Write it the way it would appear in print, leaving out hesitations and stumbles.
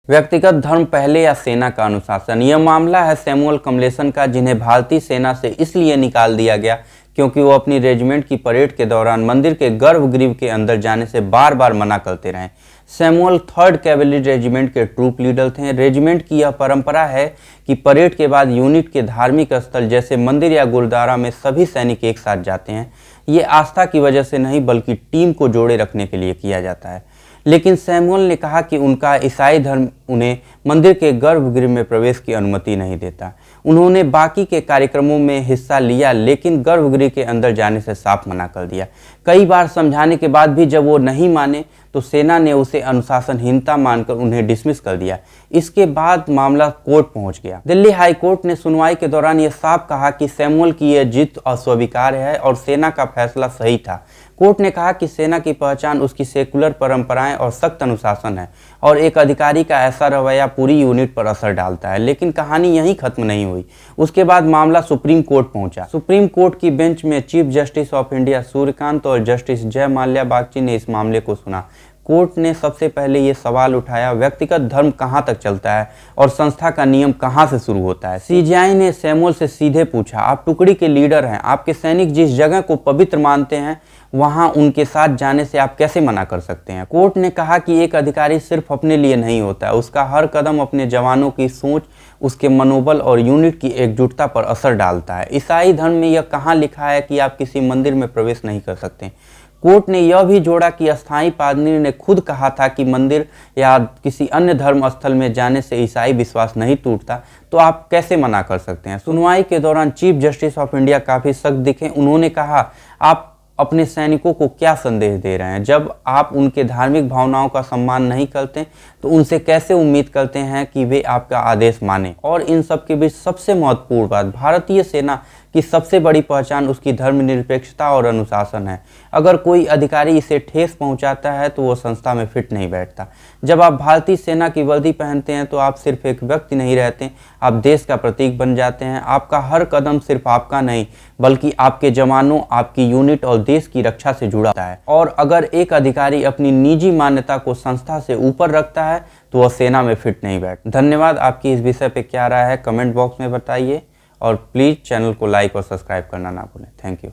व्यक्तिगत धर्म पहले या सेना का अनुशासन। यह मामला है सैमुअल कमलेसन का, जिन्हें भारतीय सेना से इसलिए निकाल दिया गया क्योंकि वो अपनी रेजिमेंट की परेड के दौरान मंदिर के गर्भगृह के अंदर जाने से बार बार मना करते रहे। सैमुअल 3rd कैवेलरी रेजिमेंट के ट्रूप लीडर थे। रेजिमेंट की यह परंपरा है कि परेड के बाद यूनिट के धार्मिक स्थल जैसे मंदिर या गुरुद्वारा में सभी सैनिक एक साथ जाते हैं। ये आस्था की वजह से नहीं बल्कि टीम को जोड़े रखने के लिए किया जाता है। लेकिन सैमुअल ने कहा कि उनका ईसाई धर्म उन्हें मंदिर के गर्भगृह में प्रवेश की अनुमति नहीं देता। उन्होंने बाकी के कार्यक्रमों में हिस्सा लिया लेकिन गर्भगृह के अंदर जाने से साफ मना कर दिया। कई बार समझाने के बाद भी जब वो नहीं माने तो सेना ने उसे अनुशासनहीनता मानकर उन्हें डिसमिस कर दिया। इसके बाद मामला कोर्ट पहुंच गया। दिल्ली हाई कोर्ट ने सुनवाई के दौरान यह साफ कहा कि सैमुअल की यह जिद अस्वीकार्य है और सेना का फैसला सही था। कोर्ट ने कहा कि सेना की पहचान उसकी सेकुलर परंपराएं और सख्त अनुशासन है और एक अधिकारी का ऐसा रवैया पूरी यूनिट पर असर डालता है। लेकिन कहानी यहीं खत्म नहीं हुई। उसके बाद मामला सुप्रीम कोर्ट पहुंचा। सुप्रीम कोर्ट की बेंच में chief justice of India Suryakant और जस्टिस जय माल्या बागची ने इस मामले को सुना। कोर्ट ने सबसे पहले ये सवाल उठाया, व्यक्तिगत धर्म कहाँ तक चलता है और संस्था का नियम कहाँ से शुरू होता है। सीजीआई ने सैमुअल से सीधे पूछा, आप टुकड़ी के लीडर हैं, आपके सैनिक जिस जगह को पवित्र मानते हैं वहां उनके साथ जाने से आप कैसे मना कर सकते हैं। कोर्ट ने कहा कि एक अधिकारी सिर्फ अपने लिए नहीं होता है, उसका हर कदम अपने जवानों की सोच, उसके मनोबल और यूनिट की एकजुटता पर असर डालता है। ईसाई धर्म में यह कहाँ लिखा है कि आप किसी मंदिर में प्रवेश नहीं कर सकते। कोर्ट ने यह भी जोड़ा कि अस्थायी पादरी ने खुद कहा था कि मंदिर या किसी अन्य धर्म स्थल में जाने से ईसाई विश्वास नहीं टूटता, तो आप कैसे मना कर सकते हैं। सुनवाई के दौरान चीफ जस्टिस ऑफ इंडिया काफी सख्त दिखे। उन्होंने कहा, आप अपने सैनिकों को क्या संदेश दे रहे हैं। जब आप उनके धार्मिक भावनाओं का सम्मान नहीं करते तो उनसे कैसे उम्मीद करते हैं कि वे आपका आदेश माने। और इन सब के बीच सबसे महत्वपूर्ण बात, भारतीय सेना की सबसे बड़ी पहचान उसकी धर्मनिरपेक्षता और अनुशासन है। अगर कोई अधिकारी इसे ठेस पहुंचाता है तो वो संस्था में फिट नहीं बैठता। जब आप भारतीय सेना की वर्दी पहनते हैं तो आप सिर्फ एक व्यक्ति नहीं रहते, आप देश का प्रतीक बन जाते हैं। आपका हर कदम सिर्फ आपका नहीं बल्कि आपके जवानों, आपकी यूनिट और देश की रक्षा से जुड़ा होता है। और अगर एक अधिकारी अपनी निजी मान्यता को संस्था से ऊपर रखता है तो वह सेना में फिट नहीं बैठ। धन्यवाद। आपकी इस विषय पे क्या राय है कमेंट बॉक्स में बताइए और प्लीज़ चैनल को लाइक और सब्सक्राइब करना ना भूलें। Thank you.